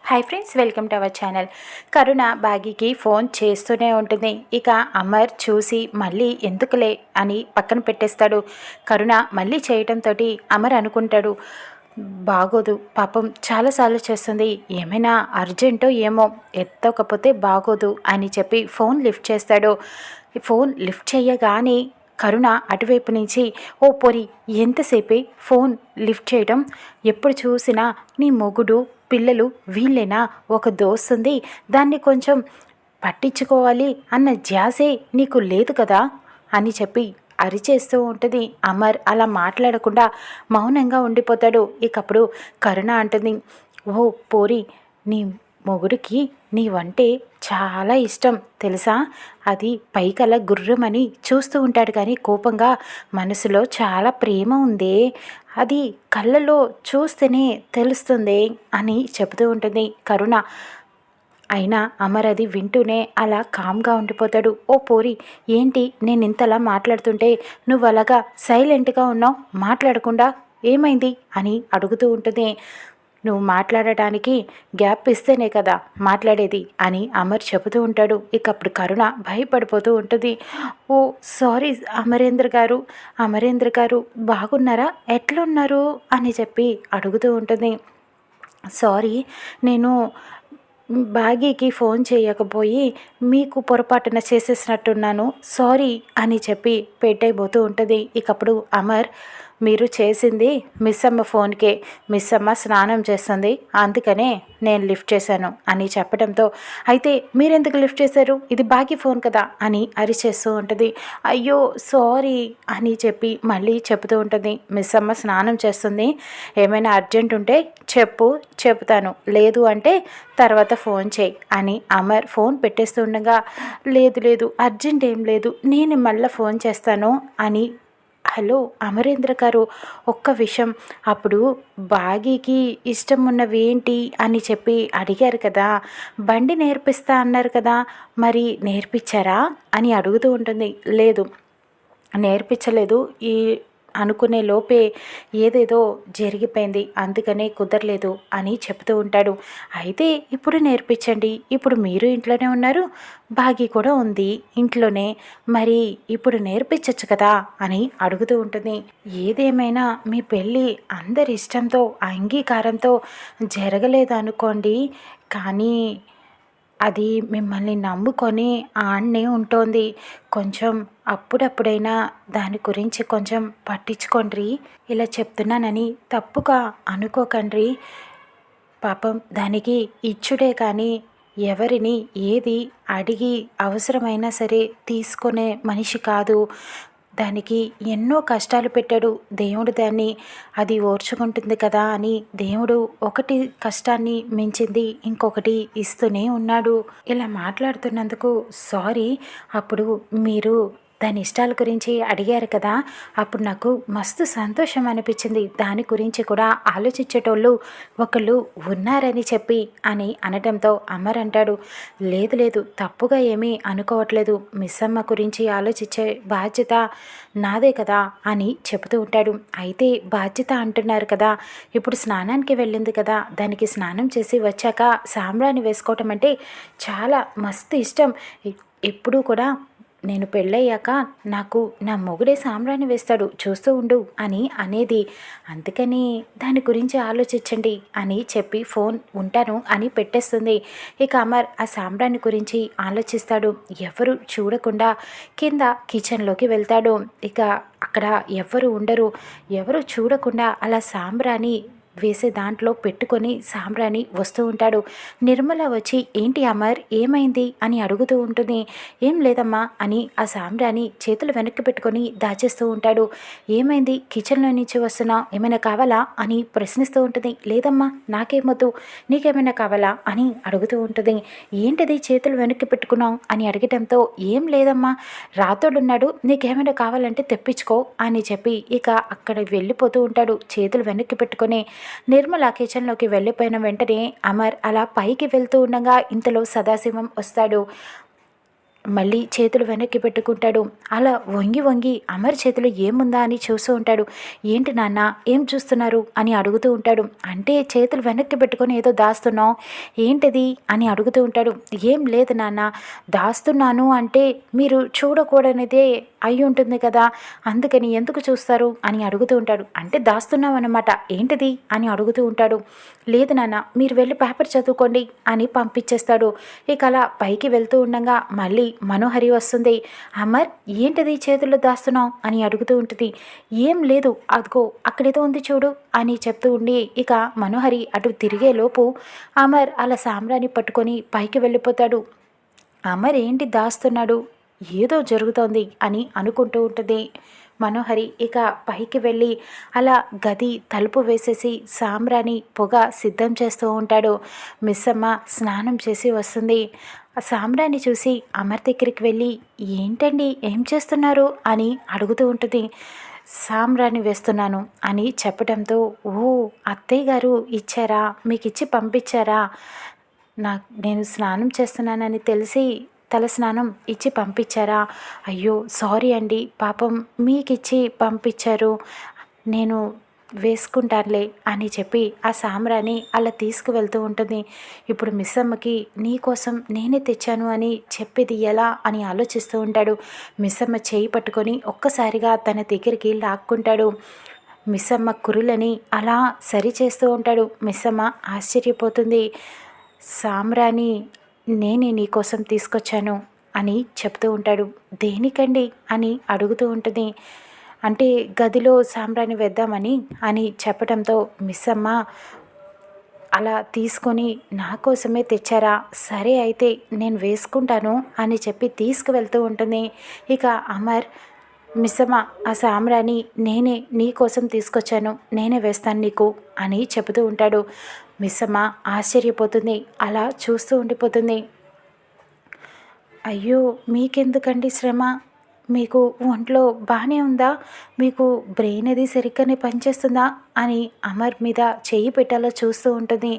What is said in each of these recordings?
Hi friends, welcome to our channel. Karuna బాగీకి phone చేస్తూనే ఉంటుంది. ఇక అమర్ చూసి మళ్ళీ ఎందుకులే అని పక్కన పెట్టేస్తాడు. కరుణ మళ్ళీ చేయటంతో అమర్ అనుకుంటాడు, బాగోదు పాపం, చాలాసార్లు చేస్తుంది, ఏమైనా అర్జెంటో ఏమో, ఎత్తకపోతే బాగోదు అని చెప్పి ఫోన్ లిఫ్ట్ చేస్తాడు. ఫోన్ లిఫ్ట్ చేయగానే కరుణ అటువైపు నుంచి, ఓ పొరి, ఎంతసేపే ఫోన్ లిఫ్ట్ చేయడం, ఎప్పుడు చూసినా నీ మొగుడు పిల్లలు వీళ్ళేనా, ఒక దోస్తుంది, దాన్ని కొంచెం పట్టించుకోవాలి అన్న ధ్యాసే నీకు లేదు కదా అని చెప్పి అరిచేస్తూ ఉంటుంది. అమర్ అలా మాట్లాడకుండా మౌనంగా ఉండిపోతాడు. ఇకప్పుడు కరుణ అంటుంది, ఓ పోరి, నీ మొగుడికి నీవంటే చాలా ఇష్టం తెలుసా, అది పైకల గుర్రమని చూస్తూ ఉంటాడు కానీ కోపంగా మనసులో చాలా ప్రేమ ఉందే, అది కళ్ళలో చూస్తేనే తెలుస్తుంది అని చెబుతూ ఉంటుంది కరుణ. అయినా అమర్ అది వింటూనే అలా కామ్గా ఉండిపోతాడు. ఓ పోరి, ఏంటి నేను ఇంతలా మాట్లాడుతుంటే నువ్వు అలాగా సైలెంట్గా ఉన్నావు, మాట్లాడకుండా ఏమైంది అని అడుగుతూ ఉంటుంది. నువ్వు మాట్లాడటానికి గ్యాప్ ఇస్తేనే కదా మాట్లాడేది అని అమర్ చెబుతూ ఉంటాడు. ఇక అప్పుడు కరుణ భయపడిపోతూ ఉంటుంది. ఓ సారీ అమరేంద్ర గారు బాగున్నారా, ఎట్లున్నారు అని చెప్పి అడుగుతూ ఉంటుంది. సారీ, నేను బాగీకి ఫోన్ చేయకపోయి మీకు పొరపాటున చేసేసినట్టున్నాను, సారీ అని చెప్పి పెట్టయిపోతూ ఉంటుంది. ఇకప్పుడు అమర్, మీరు చేసింది మిస్ అమ్మ ఫోన్కే, మిస్ అమ్మ స్నానం చేస్తుంది, అందుకనే నేను లిఫ్ట్ చేశాను అని చెప్పడంతో, అయితే మీరెందుకు లిఫ్ట్ చేశారు, ఇది బాకీ ఫోన్ కదా అని అరిచేస్తూ ఉంటుంది. అయ్యో సారీ అని చెప్పి మళ్ళీ చెబుతూ ఉంటుంది. మిస్ అమ్మ స్నానం చేస్తుంది, ఏమైనా అర్జెంట్ ఉంటే చెప్తాను, లేదు అంటే తర్వాత ఫోన్ చేయి అని అమర్ ఫోన్ పెట్టేస్తుండగా, లేదు అర్జెంట్ ఏం లేదు, నేను మళ్ళీ ఫోన్ చేస్తాను అని. హలో అమరేంద్ర గారు, ఒక్క విషయం, అప్పుడు బాగీకి ఇష్టం ఉన్నవేంటి అని చెప్పి అడిగారు కదా, బండి నేర్పిస్తా అన్నారు కదా, మరి నేర్పించారా అని అడుగుతూ ఉంటుంది. లేదు, నేర్పించలేదు, ఈ అనుకునే లోపే ఏదేదో జరిగిపోయింది, అందుకనే కుదరలేదు అని చెప్తూ ఉంటాడు. అయితే ఇప్పుడు నేర్పించండి, ఇప్పుడు మీరు ఇంట్లోనే ఉన్నారు, బాగి కూడా ఉంది ఇంట్లోనే, మరి ఇప్పుడు నేర్పించచ్చు కదా అని అడుగుతూ ఉంటుంది. ఏదేమైనా మీ పెళ్ళి అందరి ఇష్టంతో అంగీకారంతో జరగలేదు అనుకోండి, కానీ అది మిమ్మల్ని నమ్ముకొని ఆడనే ఉంటోంది, కొంచెం అప్పుడప్పుడైనా దాని గురించి కొంచెం పట్టించుకోండి, ఇలా చెప్తున్నానని తప్పుగా అనుకోకండి, పాపం దానికి ఇచ్చుడే కానీ ఎవరిని ఏది అడిగి అవసరమైనా సరే తీసుకునే మనిషి కాదు, దానికి ఎన్నో కష్టాలు పెట్టాడు దేవుడు, దాన్ని అది ఓర్చుకుంటుంది కదా అని దేవుడు ఒకటి కష్టాన్ని మించింది ఇంకొకటి ఇస్తూనే ఉన్నాడు. ఇలా మాట్లాడుతున్నందుకు సారీ, అప్పుడు మీరు దాని ఇష్టాల గురించి అడిగారు కదా, అప్పుడు నాకు మస్తు సంతోషం అనిపించింది, దాని గురించి కూడా ఆలోచించేటోళ్ళు ఒకళ్ళు ఉన్నారని చెప్పి అని అనడంతో అమర్ అంటాడు, లేదు తప్పుగా ఏమీ అనుకోవట్లేదు, మిస్ అమ్మ గురించి ఆలోచించే బాధ్యత నాదే కదా అని చెబుతూ ఉంటాడు. అయితే బాధ్యత అంటున్నారు కదా, ఇప్పుడు స్నానానికి వెళ్ళింది కదా, దానికి స్నానం చేసి వచ్చాక సాంబ్రాణి వేసుకోవటం అంటే చాలా మస్తు ఇష్టం, ఎప్పుడూ కూడా నేను పెళ్ళయ్యాక నాకు నా మొగుడే సాంబ్రాణి వేస్తాడు, చూస్తూ ఉండు అని అనేది, అందుకని దాని గురించి ఆలోచించండి అని చెప్పి ఫోన్ ఉంటాను అని పెట్టేస్తుంది. ఇక అమర్ ఆ సాంబ్రాణి గురించి ఆలోచిస్తాడు. ఎవరు చూడకుండా కింద కిచెన్లోకి వెళ్తాడు. ఇక అక్కడ ఎవరు ఉండరు, ఎవరు చూడకుండా అలా సాంబ్రాణి వేసే దాంట్లో పెట్టుకొని సాంబ్రాణి వస్తూ ఉంటాడు. నిర్మల వచ్చి, ఏంటి అమర్ ఏమైంది అని అడుగుతూ ఉంటుంది. ఏం లేదమ్మా అని ఆ సాంబ్రాణి చేతులు వెనక్కి పెట్టుకొని దాచేస్తూ ఉంటాడు. ఏమైంది, కిచెన్లో నుంచి వస్తున్నావు, ఏమైనా కావాలా అని ప్రశ్నిస్తూ ఉంటుంది. లేదమ్మా నాకేమొద్దు, నీకేమైనా కావాలా అని అడుగుతూ ఉంటుంది. ఏంటిది చేతులు వెనక్కి పెట్టుకున్నావు అని అడగటంతో, ఏం లేదమ్మా, రాతోడున్నాడు, నీకేమైనా కావాలంటే తెప్పించుకో అని చెప్పి ఇక అక్కడ వెళ్ళిపోతూ ఉంటాడు చేతులు వెనక్కి పెట్టుకొని. నిర్మల కిచెన్లోకి వెళ్ళిపోయిన వెంటనే అమర్ అలా పైకి వెళ్తూ ఉండగా ఇంతలో సదాశివం వస్తాడు. మళ్ళీ చేతులు వెనక్కి పెట్టుకుంటాడు. అలా వంగి వంగి అమర్ చేతిలో ఏముందా అని చూస్తూ ఉంటాడు. ఏంటి నాన్న ఏం చూస్తున్నారు అని అడుగుతూ ఉంటాడు. అంటే చేతులు వెనక్కి పెట్టుకొని ఏదో దాస్తున్నావు ఏంటిది అని అడుగుతూ ఉంటాడు. ఏం లేదు నాన్న, దాస్తున్నాను అంటే మీరు చూడకూడనిదే అయి ఉంటుంది కదా, అందుకని ఎందుకు చూస్తారు అని అడుగుతూ ఉంటాడు. అంటే దాస్తున్నావు అన్నమాట, ఏంటిది అని అడుగుతూ ఉంటాడు. లేదు నాన్న, మీరు వెళ్ళి పేపర్ చదువుకోండి అని పంపించేస్తాడు. ఇక అలా పైకి వెళ్తూ ఉండగా మళ్ళీ మనోహరి వస్తుంది. అమర్ ఏంటిది చేతుల్లో దాస్తున్నావు అని అడుగుతూ ఉంటుంది. ఏం లేదు, అదిగో అక్కడేదో ఉంది చూడు అని చెప్తూ ఉండి ఇక మనోహరి అటు తిరిగేలోపు అమర్ అలా సామ్రాన్ని పట్టుకొని పైకి వెళ్ళిపోతాడు. అమర్ ఏంటి దాస్తున్నాడు, ఏదో జరుగుతోంది అని అనుకుంటూ ఉంటుంది. మనోహరి ఇక పైకి వెళ్ళి అలా గది తలుపు వేసేసి సాంబ్రాణి పొగ సిద్ధం చేస్తూ ఉంటాడు. మిస్సమ్మ స్నానం చేసి వస్తుంది. ఆ సాంబ్రాణి చూసి అమర్ దగ్గరికి వెళ్ళి ఏంటండి ఏం చేస్తున్నారు అని అడుగుతూ ఉంటుంది. సాంబ్రాణి వేస్తున్నాను అని చెప్పడంతో, ఓ అత్తయ్య గారు ఇచ్చారా, మీకు ఇచ్చి పంపించారా, నేను స్నానం చేస్తున్నానని తెలిసి తల స్నానం ఇచ్చి పంపించారా, అయ్యో సారీ అండి, పాపం మీకిచ్చి పంపించారు, నేను వేసుకుంటానులే అని చెప్పి ఆ సాంబ్రాన్ని అలా తీసుకువెళ్తూ ఉంటుంది. ఇప్పుడు మిస్ అమ్మకి నీ కోసం నేనే తెచ్చాను అని చెప్పేది ఎలా అని ఆలోచిస్తూ ఉంటాడు. మిస్ అమ్మ చేయి పట్టుకొని ఒక్కసారిగా తన దగ్గరికి లాక్కుంటాడు. మిస్ అమ్మ కురులని అలా సరి చేస్తూ ఉంటాడు. మిస్ అమ్మ ఆశ్చర్యపోతుంది. సాంబ్రాణి నేనే నీకోసం తీసుకొచ్చాను అని చెప్తూ ఉంటాడు. దేనికండి అని అడుగుతూ ఉంటుంది. అంటే గదిలో సాంబ్రాణి వేద్దామని అని చెప్పడంతో మిస్ అమ్మ అలా తీసుకొని నా కోసమే తెచ్చారా, సరే అయితే నేను వేసుకుంటాను అని చెప్పి తీసుకువెళ్తూ ఉంటుంది. ఇక అమర్ మిస్సమ్మ ఆ సాంబ్రాణి నేనే నీ కోసం తీసుకొచ్చాను, నేనే వేస్తాను నీకు అని చెబుతూ ఉంటాడు. మిస్సమ్మ ఆశ్చర్యపోతుంది, అలా చూస్తూ ఉండిపోతుంది. అయ్యో మీకెందుకండి శ్రమ, మీకు ఒంట్లో బాగానే ఉందా, మీకు బ్రెయిన్ అది సరిగ్గానే పనిచేస్తుందా అని అమర్ మీద చెయ్యి పెట్టాలో చూస్తూ ఉంటుంది.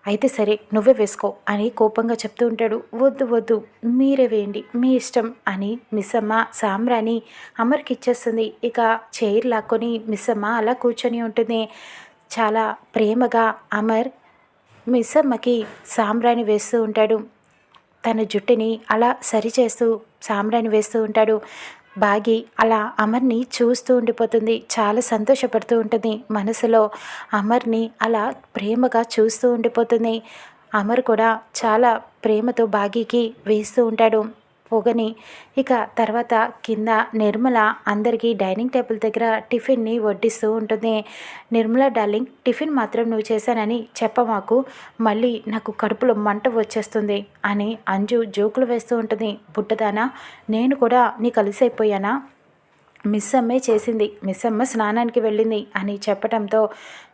అయితే సరే నువ్వే వేసుకో అని కోపంగా చెప్తూ ఉంటాడు. వద్దు వద్దు మీరే వేయండి మీ ఇష్టం అని మిస్సమ్మ సాంబ్రాణి అమర్కి ఇచ్చేస్తుంది. ఇక చైర్ లాక్కొని మిస్సమ్మ అలా కూర్చొని ఉంటుంది. చాలా ప్రేమగా అమర్ మిస్సమ్మకి సాంబ్రాణి వేస్తూ ఉంటాడు. తన జుట్టుని అలా సరిచేస్తూ సాంబ్రాణి వేస్తూ ఉంటాడు. బాగి అలా అమర్ని చూస్తూ ఉండిపోతుంది. చాలా సంతోషపడుతూ ఉంటుంది. మనసులో అమర్ని అలా ప్రేమగా చూస్తూ ఉండిపోతుంది. అమర్ కూడా చాలా ప్రేమతో బాగీకి వేస్తూ ఉంటాడు పొగని. ఇక తర్వాత కింద నిర్మల అందరికీ డైనింగ్ టేబుల్ దగ్గర టిఫిన్ని వడ్డిస్తూ ఉంటుంది. నిర్మల డార్లింగ్, టిఫిన్ మాత్రం నువ్వు చేశానని చెప్పమాకు, మళ్ళీ నాకు కడుపులో మంట వచ్చేస్తుంది అని అంజు జోకులు వేస్తూ ఉంటుంది. బుట్టదానా, నేను కూడా నీ కలిసైపోయానా, మిస్ అమ్మే చేసింది, మిస్ అమ్మ స్నానానికి వెళ్ళింది అని చెప్పడంతో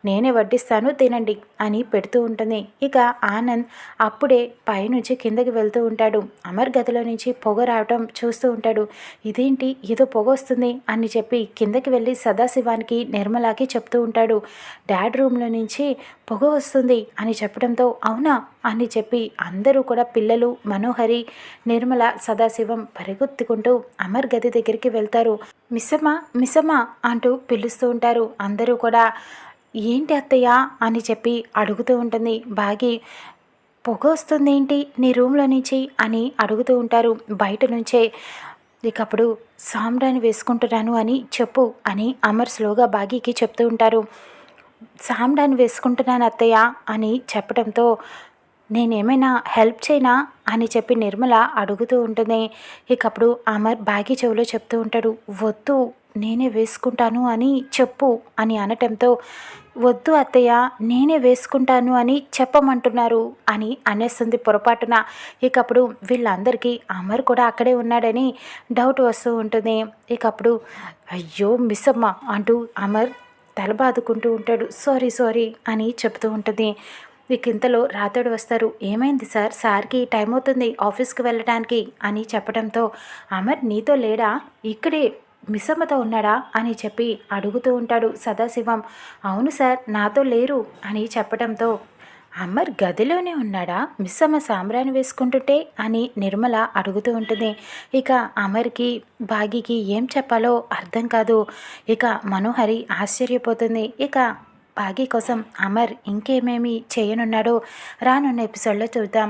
నేనే వడ్డిస్తాను తినండి అని పెడుతూ ఉంటుంది. ఇక ఆనంద్ అప్పుడే పైనుంచి కిందకి వెళ్తూ ఉంటాడు. అమర్ గదిలో నుంచి పొగ రావటం చూస్తూ ఉంటాడు. ఇదేంటి ఏదో పొగ వస్తుంది అని చెప్పి కిందకి వెళ్ళి సదాశివానికి నిర్మలాకి చెప్తూ ఉంటాడు. డాడ్ రూమ్లో నుంచి పొగ వస్తుంది అని చెప్పడంతో అవునా అని చెప్పి అందరూ కూడా పిల్లలు మనోహరి నిర్మల సదాశివం పరిగెత్తుకుంటూ అమర్ గది దగ్గరికి వెళ్తారు. మిస్సమ్మా మిస్సమ్మా అంటూ పిలుస్తూ ఉంటారు. అందరూ కూడా ఏంటి అత్తయ్య అని చెప్పి అడుగుతూ ఉంటుంది. బాగి పొగ వస్తుంది ఏంటి నీ రూమ్లో నుంచి అని అడుగుతూ ఉంటారు బయట నుంచే. ఇకప్పుడు సాంబ్రాణి వేసుకుంటున్నాను అని చెప్పు అని అమర్ స్లోగా బాగీకి చెప్తూ ఉంటారు. సాంబ్రాణి వేసుకుంటున్నాను అత్తయ్య అని చెప్పడంతో నేనేమైనా హెల్ప్ చేయనా అని చెప్పి నిర్మల అడుగుతూ ఉంటుంది. ఇకప్పుడు అమర్ బాగి చెవిలో చెప్తూ ఉంటాడు. వద్దు నేనే వేసుకుంటాను అని చెప్పు అని అనటంతో వద్దు అత్తయ్య నేనే వేసుకుంటాను అని చెప్పమంటున్నారు అని అనేస్తుంది పొరపాటున. ఇకప్పుడు వీళ్ళందరికీ అమర్ కూడా అక్కడే ఉన్నాడని డౌట్ వస్తూ ఉంటుంది. ఇకప్పుడు అయ్యో మిస్ అమ్మ అంటూ అమర్ తల బాదుకుంటూ ఉంటాడు. సారీ అని చెప్తూ ఉంటుంది. మీకు ఇంతలో రాతోడు వస్తారు. ఏమైంది సార్, సార్కి టైం అవుతుంది ఆఫీస్కి వెళ్ళడానికి అని చెప్పడంతో అమర్ నీతో లేడా, ఇక్కడే మిస్సమ్మతో ఉన్నాడా అని చెప్పి అడుగుతూ ఉంటాడు సదాశివం. అవును సార్ నాతో లేరు అని చెప్పడంతో అమర్ గదిలోనే ఉన్నాడా? మిస్సమ్మ సాంబ్రాణి వేసుకుంటుంటే అని నిర్మల అడుగుతూ ఉంటుంది. ఇక అమర్కి భాగ్యకి ఏం చెప్పాలో అర్థం కాదు. ఇక మనోహరి ఆశ్చర్యపోతుంది. ఇక భాగ్య కోసం అమర్ ఇంకేమేమి చేయనున్నాడో రానున్న ఎపిసోడ్లో చూద్దాం.